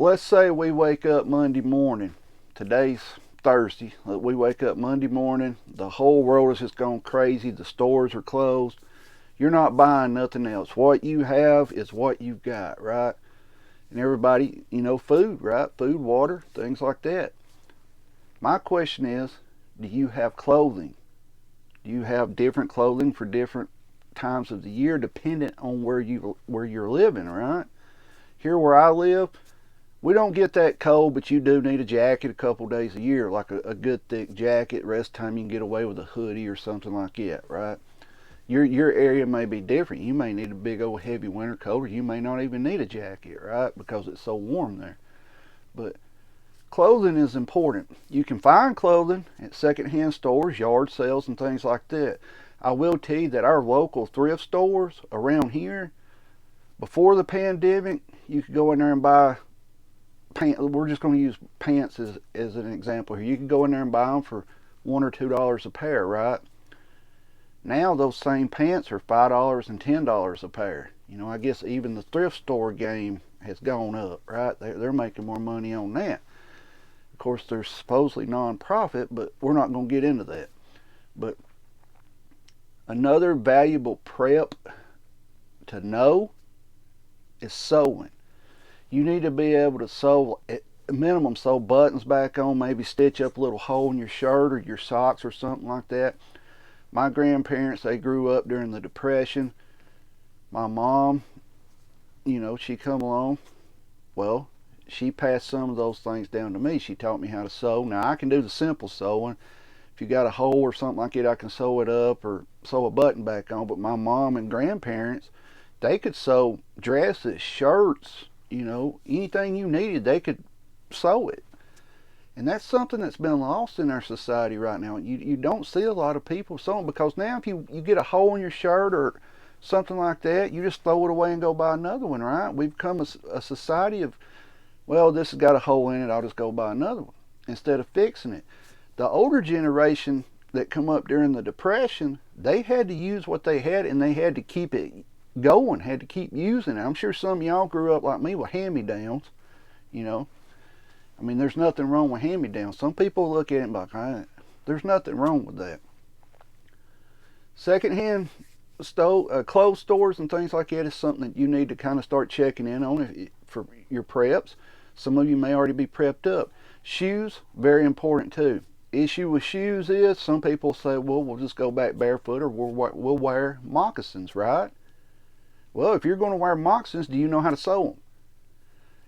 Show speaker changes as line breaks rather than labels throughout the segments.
let's say we wake up Monday morning. Today's Thursday. We wake up Monday morning. The whole world has just gone crazy. The stores are closed. You're not buying nothing else. What you have is what you've got, right? And everybody, food, right? Food, water, things like that. My question is, do you have clothing? Do you have different clothing for different times of the year, dependent on where you're living, right? Here where I live, we don't get that cold, but you do need a jacket a couple days a year, like a good thick jacket. Rest of the time you can get away with a hoodie or something like that, right? Your area may be different. You may need a big old heavy winter coat, or you may not even need a jacket, right? Because it's so warm there. But clothing is important. You can find clothing at secondhand stores, yard sales, and things like that. I will tell you that our local thrift stores around here, before the pandemic, you could go in there and buy pants. We're just going to use pants as an example here. You could go in there and buy them for $1 or $2 a pair, right? Now those same pants are $5 and $10 a pair. I guess even the thrift store game has gone up, right? They're making more money on that. Of course, they're supposedly non-profit, but we're not going to get into that. But another valuable prep to know is sewing. You need to be able to sew, at minimum, sew buttons back on, maybe stitch up a little hole in your shirt or your socks or something like that. My grandparents, they grew up during the Depression. My mom, she come along. Well, she passed some of those things down to me. She taught me how to sew. Now, I can do the simple sewing. If you got a hole or something like that, I can sew it up or sew a button back on. But my mom and grandparents, they could sew dresses, shirts, anything you needed, they could sew it. And that's something that's been lost in our society right now. You don't see a lot of people sewing, because now if you get a hole in your shirt or something like that, you just throw it away and go buy another one, right? We've become a society of, well, this has got a hole in it, I'll just go buy another one, instead of fixing it. The older generation that come up during the Depression, they had to use what they had, and they had to keep it going, had to keep using it. I'm sure some of y'all grew up like me with hand-me-downs, there's nothing wrong with hand-me-downs. Some people look at it and be like, there's nothing wrong with that. Secondhand clothes stores and things like that is something that you need to kind of start checking in on for your preps. Some of you may already be prepped up. Shoes, very important too. Issue with shoes is some people say, well, we'll just go back barefoot, or we'll wear moccasins, right? Well, if you're going to wear moccasins, do you know how to sew them?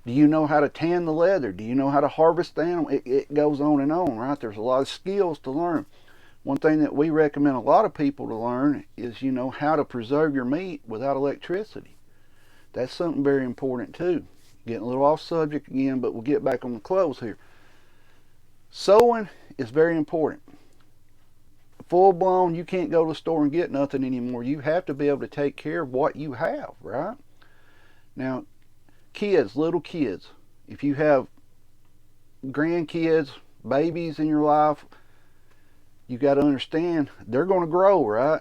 Do you know how to tan the leather? Do you know how to harvest the animal? It goes on, right? There's a lot of skills to learn. One thing that we recommend a lot of people to learn is, how to preserve your meat without electricity. That's something very important too. Getting a little off subject again, but we'll get back on the clothes here. Sewing is very important. Full blown, you can't go to the store and get nothing anymore. You have to be able to take care of what you have, right? Now, kids, little kids, if you have grandkids, babies in your life, you got to understand they're going to grow, right?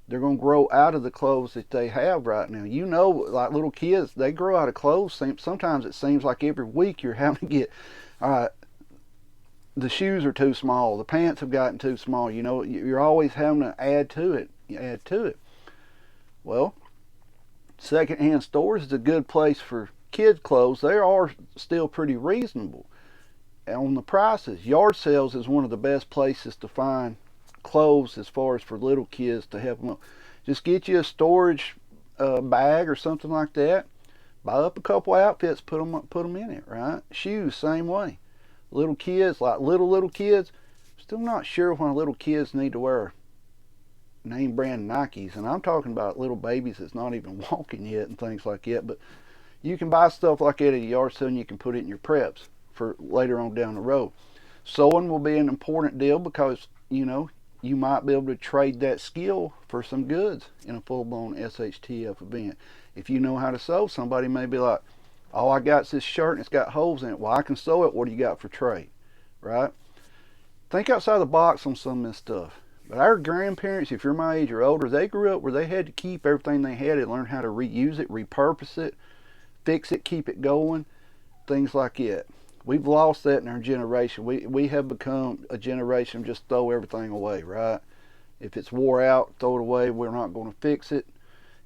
They're going to grow out of the clothes that they have right now. Like little kids, they grow out of clothes. Sometimes it seems like every week you're having to get, the shoes are too small, the pants have gotten too small. You're always having to add to it. Well, secondhand stores is a good place for kids' clothes. They are still pretty reasonable on the prices. Yard sales is one of the best places to find clothes as far as for little kids to help them up. Just get you a storage bag or something like that. Buy up a couple outfits, put them in it, right? Shoes, same way. Little kids, like little kids, still not sure why little kids need to wear name brand Nikes, and I'm talking about little babies that's not even walking yet and things like that. But you can buy stuff like that at a yard sale, and you can put it in your preps for later on down the road. Sewing will be an important deal, because you might be able to trade that skill for some goods in a full-blown SHTF event. If you know how to sew, somebody may be like, all I got is this shirt and it's got holes in it. Well, I can sew it. What do you got for trade? Right? Think outside the box on some of this stuff. But our grandparents, if you're my age or older, they grew up where they had to keep everything they had and learn how to reuse it, repurpose it, fix it, keep it going. things like that. We've lost that in our generation. We have become a generation of just throw everything away, right? If it's wore out, throw it away. We're not going to fix it.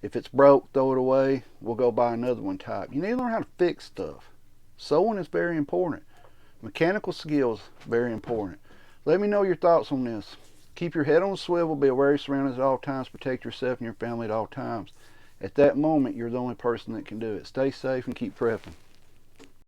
If it's broke, throw it away. We'll go buy another one type. You need to learn how to fix stuff. Sewing is very important. Mechanical skills, very important. Let me know your thoughts on this. Keep your head on a swivel. Be aware of your surroundings at all times. Protect yourself and your family at all times. At that moment, you're the only person that can do it. Stay safe and keep prepping.